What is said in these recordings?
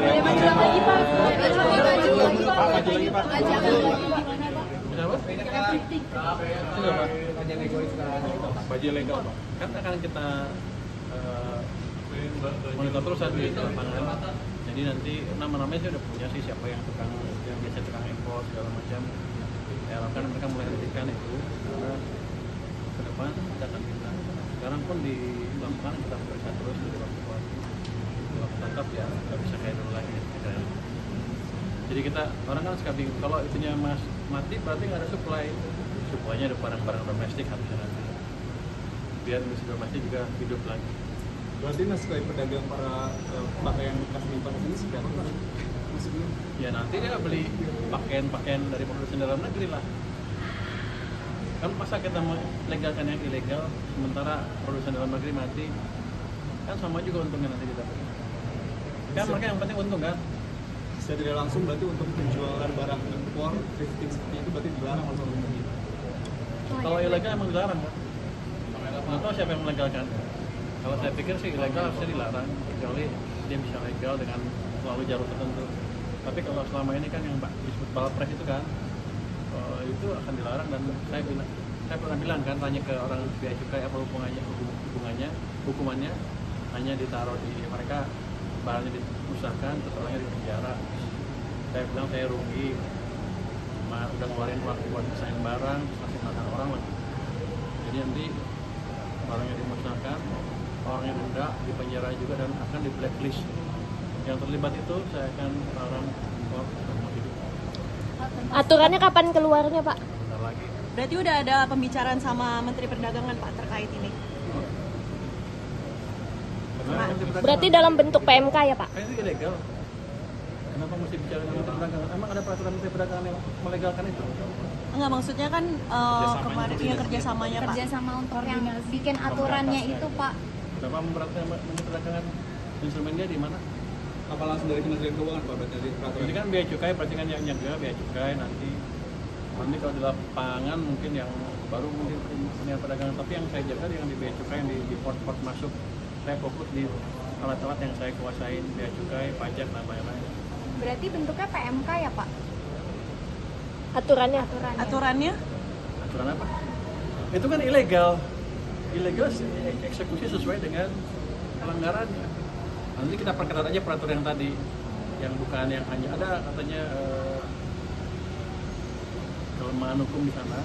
Maju lagi Pak. Maju lagi Pak. Kenapa? Baju legal Pak. Kan akan kita monitor terus di lapangan. Jadi nanti nama-namanya sih udah punya sih siapa yang biasa tukang impor segala macam. Ya harapkan mereka mulai hentikan itu karena ke depan kita akan minta. Sekarang pun di lapangan kita periksa terus di waktu tangkap ya nggak bisa kayak dulu lagi. Jadi kita orang kan suka bingung kalau itunya mati berarti nggak ada supply-nya ada barang-barang domestik harusnya nanti biar industri domestik juga hidup lagi. Berarti naskah pedagang para pakaian bekas limpahan ini seperti apa maksudnya? Ya nanti dia beli pakaian dari produsen dalam negeri lah. Kan masa kita mau legalkan yang ilegal sementara produsen dalam negeri mati, kan sama juga untungnya nanti kita. Kan mereka yang penting untung kan. Secara tidak langsung berarti untuk penjualan barang impor thrifting seperti itu berarti dilarang oleh pemerintah. Kalau ilegal emang dilarang kan. Nggak tahu siapa yang melegalkan. Kalau saya pikir sih ilegal harusnya dilarang kecuali dia bisa legal dengan melalui jalur tertentu. Tapi kalau selama ini kan yang disebut balpres itu kan itu akan dilarang dan saya pernah bilang kan tanya ke orang bea cukai apa hukumannya hanya ditaruh di mereka barangnya dimusnahkan terus orangnya di penjara. Saya bilang saya rugi udah ngeluarin waktu buat desain barang masih makan orang lagi. Jadi nanti barangnya dimusnahkan, orangnya denda, di penjara juga dan akan di blacklist. Yang terlibat itu saya akan larang impor seumur hidup. Aturannya kapan keluarnya Pak? Bentar lagi. Berarti udah ada pembicaraan sama Menteri Perdagangan Pak terkait ini? Berarti dalam bentuk PMK ya Pak? Kan itu ilegal. Kenapa mesti bicara dengan Menteri Perdagangan? Emang ada peraturan Menteri Perdagangan yang melegalkan itu? Enggak, maksudnya kan kemarin ya kerjasamanya Pak. Kerjasama untuk yang bikin aturannya itu Pak. Kenapa memberatkan Menteri Perdagangan? Instrumen dia di mana? Apa langsung dari Kementerian Keuangan Pak berarti peraturan? Ini kan bea cukai, berarti kan yang jaga bea cukai nanti kalau di lapangan mungkin yang baru mungkin Kementerian Perdagangan, tapi yang saya jaga yang di bea cukai yang di port-port masuk. Saya fokus di alat-alat yang saya kuasain, bea cukai, pajak dan lain-lain. Berarti bentuknya PMK ya Pak? Aturannya? Aturannya? Aturan apa? Itu kan ilegal. Ilegal eksekusi sesuai dengan pelanggarannya. Nanti kita perketat aja peraturan yang tadi, yang bukan yang hanya ada katanya kelemahan hukum di sana,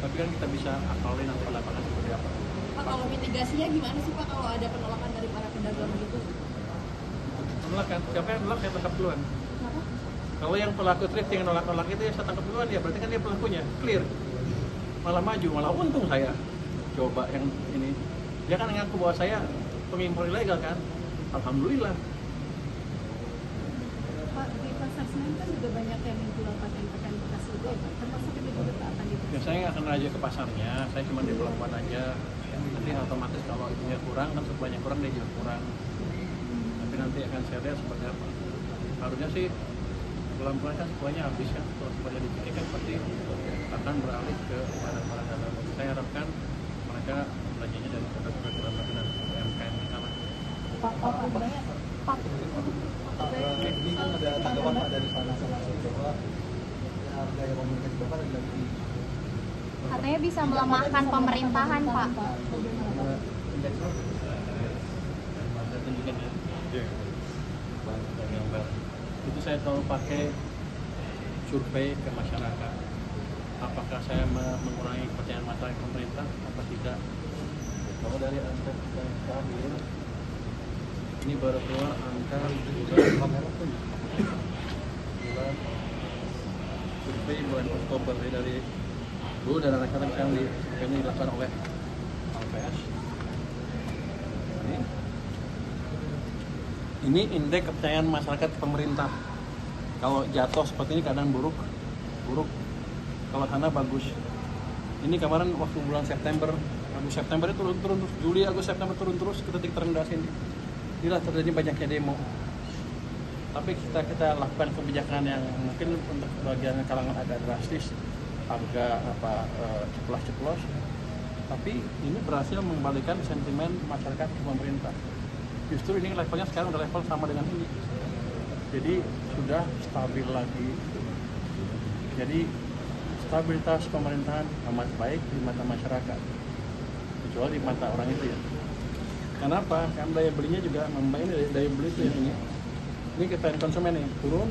tapi kan kita bisa akalin nanti di lapangan seperti apa. Pak, kalau mitigasinya gimana sih Pak kalau ada penolakan dari para pedagang gitu? Penolakan? Siapa yang nolak saya tangkap duluan. Kalau yang pelaku thrifting yang nolak-nolak itu ya saya tangkap duluan ya, berarti kan dia pelakunya, clear. Malah maju, malah untung saya. Coba yang ini, dia kan ngaku bahwa saya pengimpor ilegal kan. Alhamdulillah. Pak, di pasar Senen kan juga banyak yang menjual pakaian bekas juga ya Pak, termasuk itu juga Pak akan dibuka. Ya, saya nggak akan aja ke pasarnya, saya cuma di pelabuhan aja. Nanti otomatis kalau itunya kurang, kan supply-nya kurang, dia juga kurang. Tapi nanti akan saya lihat seperti apa. Harusnya sih pelan-pelan kan supply-nya habis kan, kalau supply-nya dipikirkan pasti akan beralih ke barang-barang dalam. Saya harapkan mereka belanjanya dari produk-produk dalam negeri dan UMKM kita lah. Ini kan ada tanggapan Pak dari sana sama sini bahwa harga yang komunikasi Bapak lagi Katanya bisa melemahkan pemerintahan Pak. Saya tunjukkan ya. Bahan gambar. Itu saya selalu pakai survei ke masyarakat. Apakah saya mengurangi kepercayaan masyarakat pemerintah apa tidak? Kalau dari angka terakhir, ini baru keluar angka bulan survei bulan Oktober dari dulu dan anak-anak yang dilakukan oleh LPS. Ini indeks kepercayaan masyarakat ke pemerintah. Kalau jatuh seperti ini keadaan buruk. Kalau sana bagus. Ini kemarin waktu bulan September, Agustus September itu turun terus, Juli Agustus September turun terus ke titik terendah sini. Inilah terjadi banyaknya demo. Tapi kita lakukan kebijakan yang mungkin untuk bagian kalangan agak drastis, agak ceplos-ceplos. Tapi ini berhasil membalikan sentimen masyarakat ke pemerintah. Justru ini levelnya sekarang udah level sama dengan ini. jadi sudah stabil lagi. Jadi stabilitas pemerintahan amat baik di mata masyarakat, kecuali di mata orang itu ya. Kenapa? Karena daya belinya juga membaik. Daya beli itu yang ini kita konsumen nih turun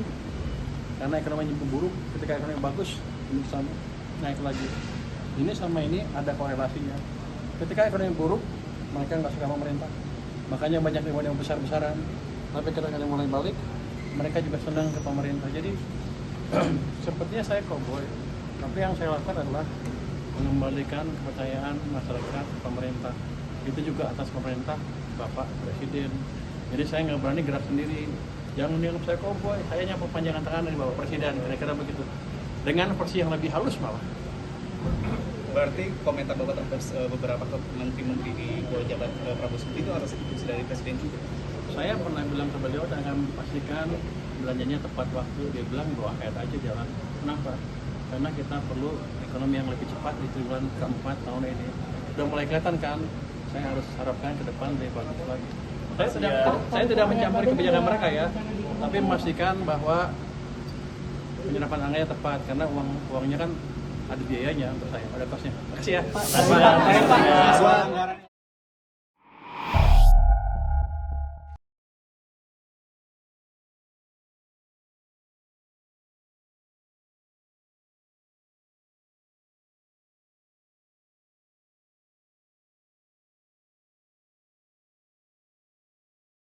karena ekonominya buruk. Ketika ekonomi bagus ini sama naik lagi. Ini sama ini ada korelasinya. Ketika ekonomi buruk mereka nggak suka pemerintah, makanya banyak demo yang besar-besaran. Tapi ketika mulai balik mereka juga senang ke pemerintah. Jadi sepertinya saya cowboy, tapi yang saya lakukan adalah mengembalikan kepercayaan masyarakat ke pemerintah. Itu juga atas pemerintah Bapak Presiden. Jadi saya nggak berani gerak sendiri. Jangan dianggap saya cowboy, saya hanya perpanjangan tangan dari Bapak Presiden, kira-kira begitu. Dengan versi yang lebih halus malah. Berarti komentar Bapak terhadap beberapa menteri-menteri di bawah jabat Prabowo Subianto itu atas instruksi dari Presiden juga? Saya pernah bilang ke beliau dan akan pastikan belanjanya tepat waktu. Dia bilang bahwa akhir aja jalan. Kenapa? Karena kita perlu ekonomi yang lebih cepat di triwulan keempat tahun ini. Sudah mulai kelihatan kan? Saya harus harapkan ke depan lebih bagus lagi. Saya tidak mencampuri kebijakan mereka ya, tapi memastikan bahwa penyerapan anggarannya tepat karena uangnya kan ada biayanya untuk saya, ada kosnya. Terima kasih ya.